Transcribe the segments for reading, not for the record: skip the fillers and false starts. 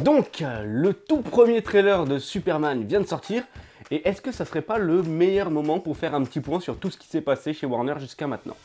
Donc, le tout premier trailer de Superman vient de sortir, et est-ce que ça serait pas le meilleur moment pour faire un petit point sur tout ce qui s'est passé chez Warner jusqu'à maintenant?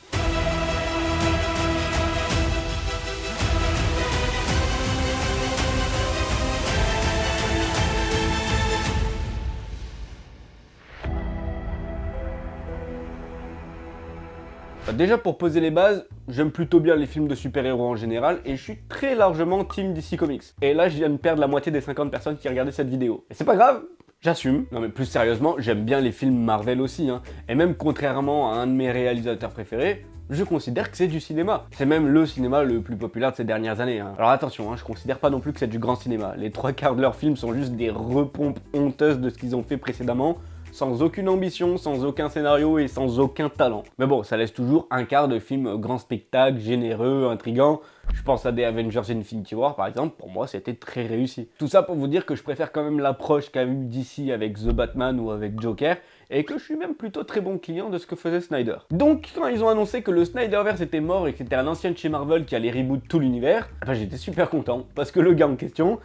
Déjà pour poser les bases, j'aime plutôt bien les films de super-héros en général et je suis très largement team DC Comics. Et là je viens de perdre la moitié des 50 personnes qui regardaient cette vidéo. Et c'est pas grave, j'assume. Non mais plus sérieusement, j'aime bien les films Marvel aussi. Et même contrairement à un de mes réalisateurs préférés, je considère que c'est du cinéma. C'est même le cinéma le plus populaire de ces dernières années. Alors attention, je considère pas non plus que c'est du grand cinéma. Les trois quarts de leurs films sont juste des repompes honteuses de ce qu'ils ont fait précédemment, sans aucune ambition, sans aucun scénario et sans aucun talent. Mais bon, ça laisse toujours un quart de film grand spectacle, généreux, intriguant. Je pense à des Avengers Infinity War par exemple, pour moi c'était très réussi. Tout ça pour vous dire que je préfère quand même l'approche qu'a eu DC avec The Batman ou avec Joker, et que je suis même plutôt très bon client de ce que faisait Snyder. Donc quand ils ont annoncé que le Snyderverse était mort et que c'était un ancien de chez Marvel qui allait reboot tout l'univers, j'étais super content, parce que le gars en question,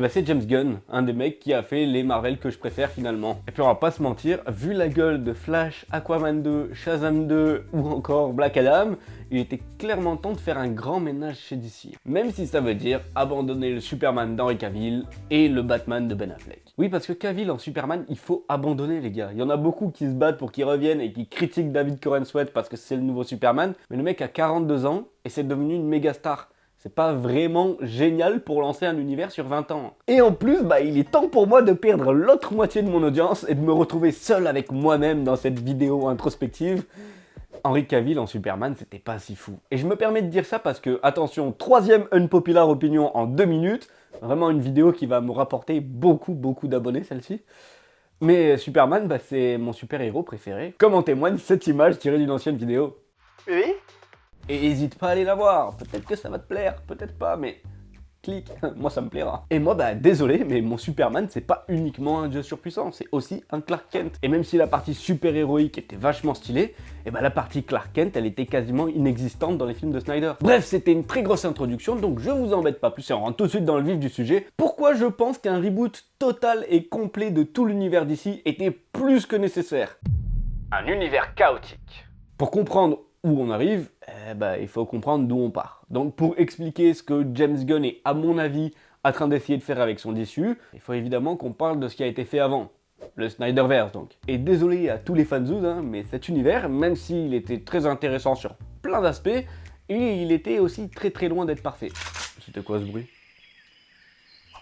c'est James Gunn, un des mecs qui a fait les Marvel que je préfère finalement. Et puis on va pas se mentir, vu la gueule de Flash, Aquaman 2, Shazam 2 ou encore Black Adam, il était clairement temps de faire un grand ménage chez DC. Même si ça veut dire abandonner le Superman d'Henry Cavill et le Batman de Ben Affleck. Oui, parce que Cavill en Superman, il faut abandonner les gars. Il y en a beaucoup qui se battent pour qu'il revienne et qui critiquent David Corenswet parce que c'est le nouveau Superman, mais le mec a 42 ans et c'est devenu une méga star. C'est pas vraiment génial pour lancer un univers sur 20 ans. Et en plus, il est temps pour moi de perdre l'autre moitié de mon audience et de me retrouver seul avec moi-même dans cette vidéo introspective. Henry Cavill en Superman, c'était pas si fou. Et je me permets de dire ça parce que, attention, troisième unpopular opinion en 2 minutes, vraiment une vidéo qui va me rapporter beaucoup d'abonnés celle-ci. Mais Superman, c'est mon super-héros préféré, comme en témoigne cette image tirée d'une ancienne vidéo. Oui. Et hésite pas à aller la voir, peut-être que ça va te plaire, peut-être pas, mais clique, moi ça me plaira. Et moi, désolé, mais mon Superman, c'est pas uniquement un dieu surpuissant, c'est aussi un Clark Kent. Et même si la partie super-héroïque était vachement stylée, la partie Clark Kent, elle était quasiment inexistante dans les films de Snyder. Bref, c'était une très grosse introduction, donc je vous embête pas plus et on rentre tout de suite dans le vif du sujet. Pourquoi je pense qu'un reboot total et complet de tout l'univers d'ici était plus que nécessaire? Un univers chaotique. Pour comprendre où on arrive, il faut comprendre d'où on part. Donc pour expliquer ce que James Gunn est, à mon avis, en train d'essayer de faire avec son DCU, il faut évidemment qu'on parle de ce qui a été fait avant. Le Snyderverse donc. Et désolé à tous les fanzous, mais cet univers, même s'il était très intéressant sur plein d'aspects, il était aussi très loin d'être parfait. C'était quoi ce bruit?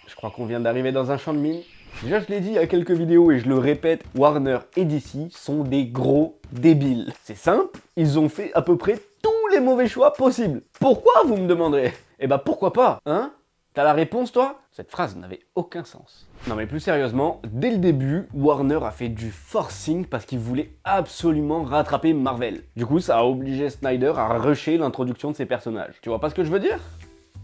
Je crois qu'on vient d'arriver dans un champ de mine. Déjà, je l'ai dit il y a quelques vidéos et je le répète, Warner et DC sont des gros débiles. C'est simple, ils ont fait à peu près tous les mauvais choix possibles. Pourquoi, vous me demanderez? Pourquoi pas, hein? T'as la réponse, toi? Cette phrase n'avait aucun sens. Non mais plus sérieusement, dès le début, Warner a fait du forcing parce qu'il voulait absolument rattraper Marvel. Du coup, ça a obligé Snyder à rusher l'introduction de ses personnages. Tu vois pas ce que je veux dire?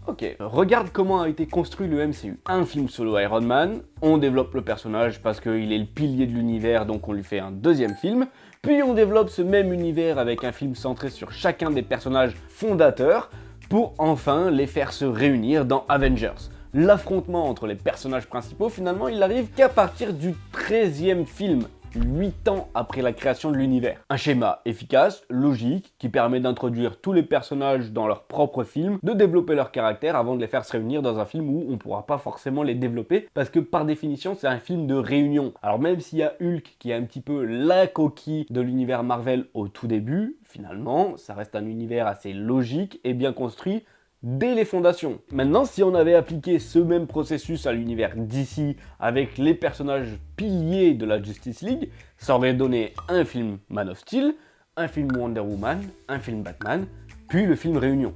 Ok, regarde comment a été construit le MCU. Un film solo Iron Man, on développe le personnage parce qu'il est le pilier de l'univers, donc on lui fait un deuxième film, puis on développe ce même univers avec un film centré sur chacun des personnages fondateurs, pour enfin les faire se réunir dans Avengers. L'affrontement entre les personnages principaux, finalement, il arrive qu'à partir du 13e film. 8 ans après la création de l'univers. Un schéma efficace, logique, qui permet d'introduire tous les personnages dans leur propre film, de développer leur caractère avant de les faire se réunir dans un film où on ne pourra pas forcément les développer, parce que par définition c'est un film de réunion. Alors même s'il y a Hulk qui est un petit peu la coquille de l'univers Marvel au tout début, finalement ça reste un univers assez logique et bien construit, dès les fondations. Maintenant, si on avait appliqué ce même processus à l'univers DC avec les personnages piliers de la Justice League, ça aurait donné un film Man of Steel, un film Wonder Woman, un film Batman, puis le film Réunion.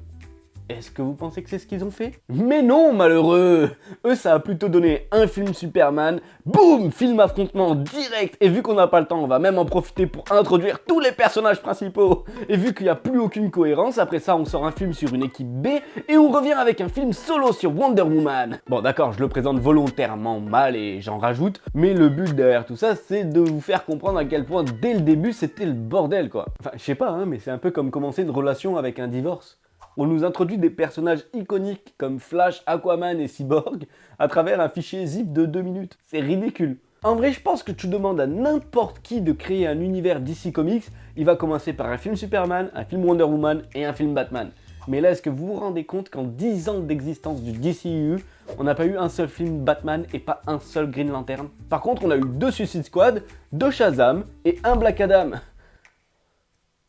Est-ce que vous pensez que c'est ce qu'ils ont fait? Mais non, malheureux! Eux, ça a plutôt donné un film Superman, boum, film affrontement direct, et vu qu'on n'a pas le temps, on va même en profiter pour introduire tous les personnages principaux. Et vu qu'il n'y a plus aucune cohérence, après ça, on sort un film sur une équipe B, et on revient avec un film solo sur Wonder Woman. Bon, d'accord, je le présente volontairement mal et j'en rajoute, mais le but derrière tout ça, c'est de vous faire comprendre à quel point, dès le début, c'était le bordel, quoi. Enfin, je sais pas, mais c'est un peu comme commencer une relation avec un divorce. On nous introduit des personnages iconiques comme Flash, Aquaman et Cyborg à travers un fichier zip de 2 minutes. C'est ridicule. En vrai, je pense que tu demandes à n'importe qui de créer un univers DC Comics, il va commencer par un film Superman, un film Wonder Woman et un film Batman. Mais là, est-ce que vous vous rendez compte qu'en 10 ans d'existence du DCU, on n'a pas eu un seul film Batman et pas un seul Green Lantern? Par contre, on a eu 2 Suicide Squad, 2 Shazam et 1 Black Adam.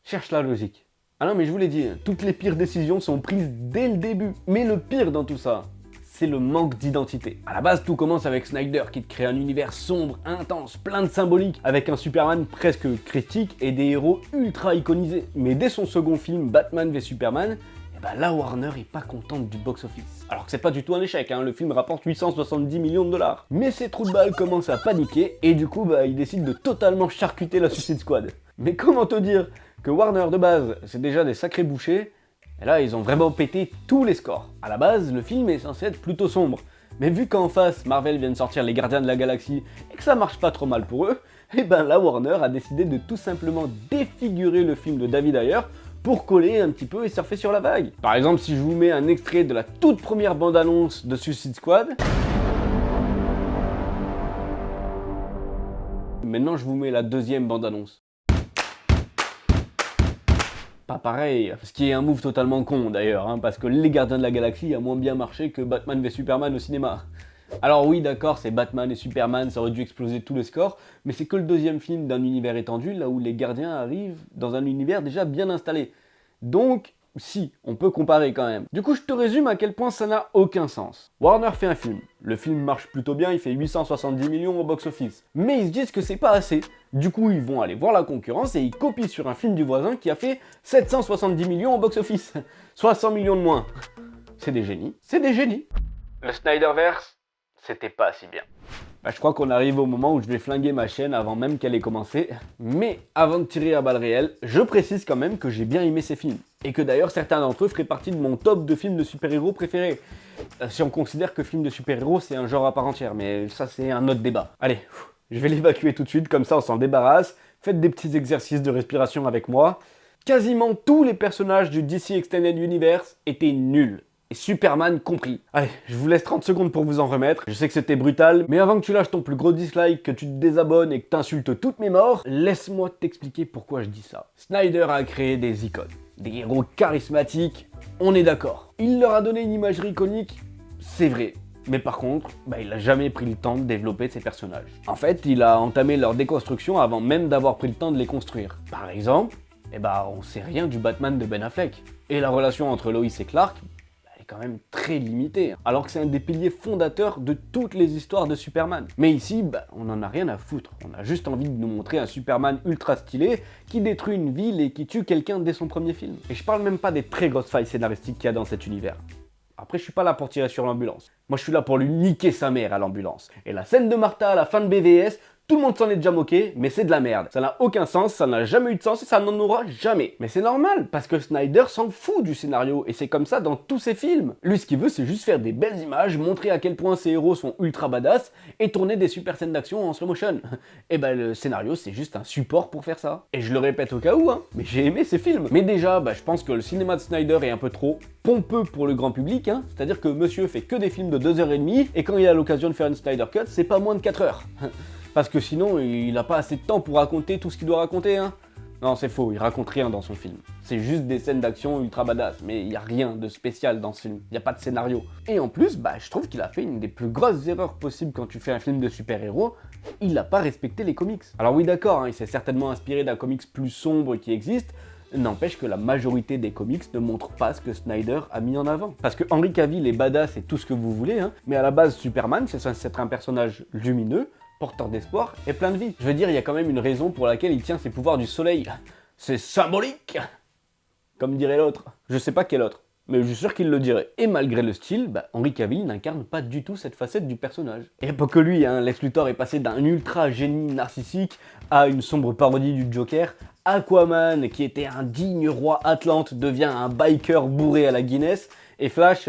Cherche la logique. Ah non, mais je vous l'ai dit, toutes les pires décisions sont prises dès le début. Mais le pire dans tout ça, c'est le manque d'identité. À la base, tout commence avec Snyder qui te crée un univers sombre, intense, plein de symbolique, avec un Superman presque critique et des héros ultra iconisés. Mais dès son second film, Batman v Superman, la Warner est pas contente du box-office. Alors que c'est pas du tout un échec, le film rapporte 870 millions de dollars. Mais ces trous de balles commencent à paniquer et du coup, ils décident de totalement charcuter la Suicide Squad. Mais comment te dire que Warner de base, c'est déjà des sacrés bouchers, et là, ils ont vraiment pété tous les scores. À la base, le film est censé être plutôt sombre. Mais vu qu'en face, Marvel vient de sortir Les Gardiens de la Galaxie et que ça marche pas trop mal pour eux, la Warner a décidé de tout simplement défigurer le film de David Ayer pour coller un petit peu et surfer sur la vague. Par exemple, si je vous mets un extrait de la toute première bande-annonce de Suicide Squad. Maintenant, je vous mets la deuxième bande-annonce. Pas pareil, ce qui est un move totalement con d'ailleurs, parce que Les Gardiens de la Galaxie a moins bien marché que Batman v Superman au cinéma. Alors oui, d'accord, c'est Batman et Superman, ça aurait dû exploser tous les scores, mais c'est que le deuxième film d'un univers étendu, là où les gardiens arrivent dans un univers déjà bien installé. Donc, si, on peut comparer quand même. Du coup, je te résume à quel point ça n'a aucun sens. Warner fait un film. Le film marche plutôt bien, il fait 870 millions au box-office. Mais ils se disent que c'est pas assez. Du coup, ils vont aller voir la concurrence et ils copient sur un film du voisin qui a fait 770 millions au box-office. 60 millions de moins. C'est des génies. C'est des génies. Le Snyderverse, c'était pas si bien. Je crois qu'on arrive au moment où je vais flinguer ma chaîne avant même qu'elle ait commencé. Mais avant de tirer à balles réelles, je précise quand même que j'ai bien aimé ces films. Et que d'ailleurs certains d'entre eux feraient partie de mon top de films de super-héros préférés. Si on considère que film de super-héros c'est un genre à part entière, mais ça c'est un autre débat. Allez, je vais l'évacuer tout de suite, comme ça on s'en débarrasse. Faites des petits exercices de respiration avec moi. Quasiment tous les personnages du DC Extended Universe étaient nuls. Et Superman compris. Allez, je vous laisse 30 secondes pour vous en remettre. Je sais que c'était brutal, mais avant que tu lâches ton plus gros dislike, que tu te désabonnes et que t'insultes toutes mes morts, laisse-moi t'expliquer pourquoi je dis ça. Snyder a créé des icônes, des héros charismatiques, on est d'accord. Il leur a donné une imagerie iconique, c'est vrai. Mais par contre, il n'a jamais pris le temps de développer ces personnages. En fait, il a entamé leur déconstruction avant même d'avoir pris le temps de les construire. Par exemple, on sait rien du Batman de Ben Affleck. Et la relation entre Lois et Clark, quand même très limité, alors que c'est un des piliers fondateurs de toutes les histoires de Superman. Mais ici, on en a rien à foutre. On a juste envie de nous montrer un Superman ultra stylé qui détruit une ville et qui tue quelqu'un dès son premier film. Et je parle même pas des très grosses failles scénaristiques qu'il y a dans cet univers. Après, je suis pas là pour tirer sur l'ambulance. Moi, je suis là pour lui niquer sa mère à l'ambulance. Et la scène de Martha à la fin de BVS, tout le monde s'en est déjà moqué, mais c'est de la merde. Ça n'a aucun sens, ça n'a jamais eu de sens et ça n'en aura jamais. Mais c'est normal, parce que Snyder s'en fout du scénario, et c'est comme ça dans tous ses films. Lui, ce qu'il veut, c'est juste faire des belles images, montrer à quel point ses héros sont ultra badass, et tourner des super scènes d'action en slow motion. Et le scénario, c'est juste un support pour faire ça. Et je le répète au cas où, mais j'ai aimé ces films. Mais déjà, je pense que le cinéma de Snyder est un peu trop pompeux pour le grand public, c'est-à-dire que monsieur fait que des films de 2h30, et quand il a l'occasion de faire une Snyder Cut, c'est pas moins de 4 heures. Parce que sinon, il n'a pas assez de temps pour raconter tout ce qu'il doit raconter, Non, c'est faux, il raconte rien dans son film. C'est juste des scènes d'action ultra badass, mais il n'y a rien de spécial dans ce film. Il n'y a pas de scénario. Et en plus, je trouve qu'il a fait une des plus grosses erreurs possibles quand tu fais un film de super-héros. Il n'a pas respecté les comics. Alors oui, d'accord, il s'est certainement inspiré d'un comics plus sombre qui existe, n'empêche que la majorité des comics ne montrent pas ce que Snyder a mis en avant. Parce que Henry Cavill est badass et tout ce que vous voulez, mais à la base, Superman, c'est censé être un personnage lumineux, porteur d'espoir et plein de vie. Je veux dire, il y a quand même une raison pour laquelle il tient ses pouvoirs du soleil. C'est symbolique, comme dirait l'autre. Je sais pas quel autre, mais je suis sûr qu'il le dirait. Et malgré le style, Henry Cavill n'incarne pas du tout cette facette du personnage. Et pas que lui, Lex Luthor est passé d'un ultra génie narcissique à une sombre parodie du Joker. Aquaman, qui était un digne roi Atlante, devient un biker bourré à la Guinness. Et Flash...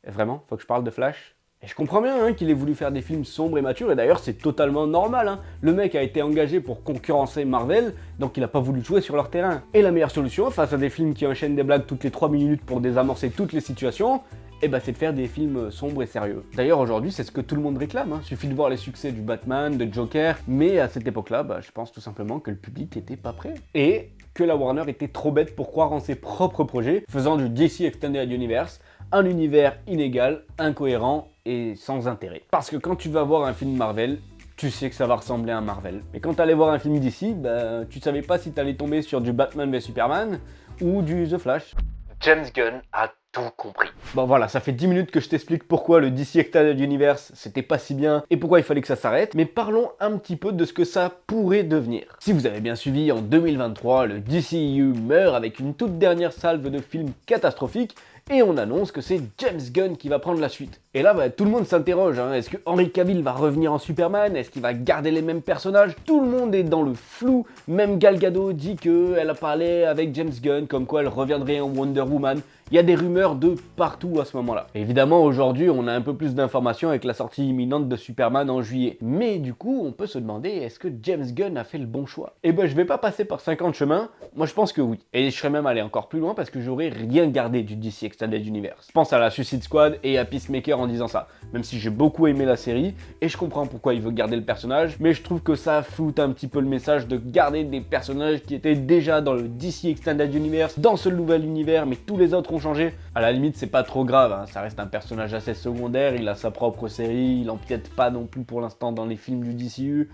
Vraiment, faut que je parle de Flash ? Et je comprends bien hein, qu'il ait voulu faire des films sombres et matures, et d'ailleurs c'est totalement normal. Hein. Le mec a été engagé pour concurrencer Marvel, donc il a pas voulu jouer sur leur terrain. Et la meilleure solution, face à des films qui enchaînent des blagues toutes les 3 minutes pour désamorcer toutes les situations, eh ben c'est de faire des films sombres et sérieux. D'ailleurs aujourd'hui c'est ce que tout le monde réclame, hein. Suffit de voir les succès du Batman, de Joker, mais à cette époque-là, je pense tout simplement que le public était pas prêt. Et que la Warner était trop bête pour croire en ses propres projets, faisant du DC Extended Universe un univers inégal, incohérent et sans intérêt. Parce que quand tu vas voir un film Marvel, tu sais que ça va ressembler à un Marvel. Mais quand t'allais voir un film d'ici, tu savais pas si t'allais tomber sur du Batman vs Superman ou du The Flash. James Gunn a tout compris. Bon voilà, ça fait 10 minutes que je t'explique pourquoi le DC Extended Universe c'était pas si bien et pourquoi il fallait que ça s'arrête, mais parlons un petit peu de ce que ça pourrait devenir. Si vous avez bien suivi, en 2023, le DCEU meurt avec une toute dernière salve de films catastrophiques et on annonce que c'est James Gunn qui va prendre la suite. Et là, tout le monde s'interroge, hein. Est-ce que Henry Cavill va revenir en Superman? Est-ce qu'il va garder les mêmes personnages? Tout le monde est dans le flou, même Gal Gadot dit qu'elle a parlé avec James Gunn, comme quoi elle reviendrait en Wonder Woman. Il y a des rumeurs de partout à ce moment-là. Évidemment, aujourd'hui, on a un peu plus d'informations avec la sortie imminente de Superman en juillet. Mais du coup, on peut se demander, est-ce que James Gunn a fait le bon choix? Eh ben, je vais pas passer par 50 chemins. Moi, je pense que oui. Et je serais même allé encore plus loin parce que j'aurais rien gardé du DC Extended Universe. Je pense à la Suicide Squad et à Peacemaker en disant ça. Même si j'ai beaucoup aimé la série, et je comprends pourquoi il veut garder le personnage, mais je trouve que ça floute un petit peu le message de garder des personnages qui étaient déjà dans le DC Extended Universe, dans ce nouvel univers, mais tous les autres ont changé. À la limite, c'est pas trop grave, hein. Ça reste un personnage assez secondaire, il a sa propre série, il empiète pas non plus pour l'instant dans les films du DCU.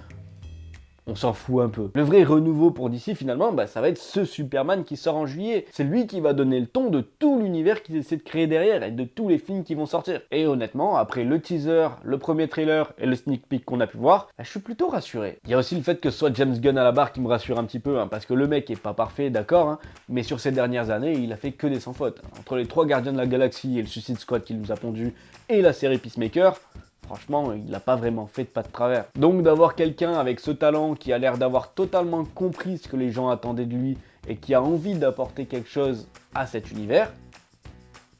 On s'en fout un peu. Le vrai renouveau pour DC finalement, ça va être ce Superman qui sort en juillet. C'est lui qui va donner le ton de tout l'univers qu'ils essaient de créer derrière et de tous les films qui vont sortir. Et honnêtement, après le teaser, le premier trailer et le sneak peek qu'on a pu voir, je suis plutôt rassuré. Il y a aussi le fait que ce soit James Gunn à la barre qui me rassure un petit peu, hein, parce que le mec est pas parfait, d'accord, hein, mais sur ces dernières années, il a fait que des sans fautes. Entre les 3 Gardiens de la Galaxie et le Suicide Squad qu'il nous a pondu et la série Peacemaker, franchement, il n'a pas vraiment fait de pas de travers. Donc d'avoir quelqu'un avec ce talent qui a l'air d'avoir totalement compris ce que les gens attendaient de lui et qui a envie d'apporter quelque chose à cet univers,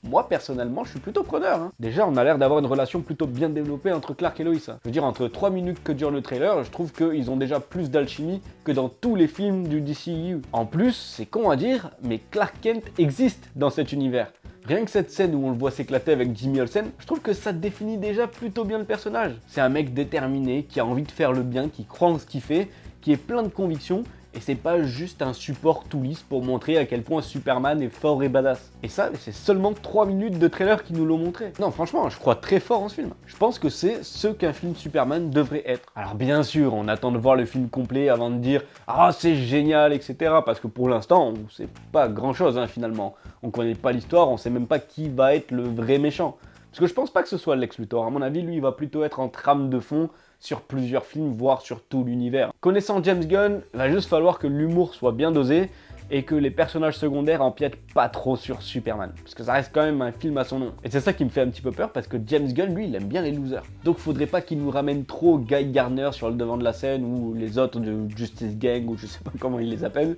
moi personnellement je suis plutôt preneur. Hein. Déjà on a l'air d'avoir une relation plutôt bien développée entre Clark et Lois. Hein. Je veux dire, entre 3 minutes que dure le trailer, je trouve qu'ils ont déjà plus d'alchimie que dans tous les films du DCEU. En plus, c'est con à dire, mais Clark Kent existe dans cet univers. Rien que cette scène où on le voit s'éclater avec Jimmy Olsen, je trouve que ça définit déjà plutôt bien le personnage. C'est un mec déterminé, qui a envie de faire le bien, qui croit en ce qu'il fait, qui est plein de convictions, et c'est pas juste un support tout lisse pour montrer à quel point Superman est fort et badass. Et ça, c'est seulement 3 minutes de trailer qui nous l'ont montré. Non, franchement, je crois très fort en ce film. Je pense que c'est ce qu'un film Superman devrait être. Alors bien sûr, on attend de voir le film complet avant de dire « Ah, c'est génial, etc. » Parce que pour l'instant, on sait pas grand-chose, hein, finalement. On connaît pas l'histoire, on sait même pas qui va être le vrai méchant. Parce que je pense pas que ce soit Lex Luthor. À mon avis, lui, il va plutôt être en trame de fond sur plusieurs films, voire sur tout l'univers. Connaissant James Gunn, il va juste falloir que l'humour soit bien dosé et que les personnages secondaires empiètent pas trop sur Superman. Parce que ça reste quand même un film à son nom. Et c'est ça qui me fait un petit peu peur parce que James Gunn, lui, il aime bien les losers. Donc faudrait pas qu'il nous ramène trop Guy Gardner sur le devant de la scène ou les autres de Justice Gang ou je sais pas comment il les appelle.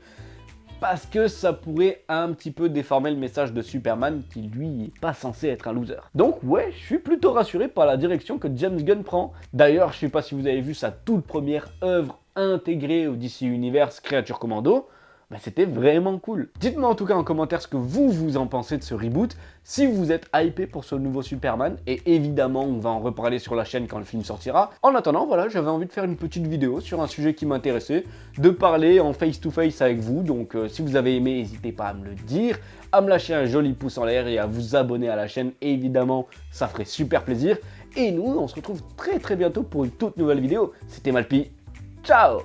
Parce que ça pourrait un petit peu déformer le message de Superman qui lui est pas censé être un loser. Donc ouais, je suis plutôt rassuré par la direction que James Gunn prend. D'ailleurs, je sais pas si vous avez vu sa toute première œuvre intégrée au DC Universe, Creature Commando. C'était vraiment cool. Dites-moi en tout cas en commentaire ce que vous en pensez de ce reboot, si vous êtes hypé pour ce nouveau Superman, et évidemment on va en reparler sur la chaîne quand le film sortira. En attendant, voilà, j'avais envie de faire une petite vidéo sur un sujet qui m'intéressait, de parler en face-to-face avec vous, donc si vous avez aimé, n'hésitez pas à me le dire, à me lâcher un joli pouce en l'air et à vous abonner à la chaîne, évidemment, ça ferait super plaisir. Et nous, on se retrouve très bientôt pour une toute nouvelle vidéo. C'était Malpi, ciao!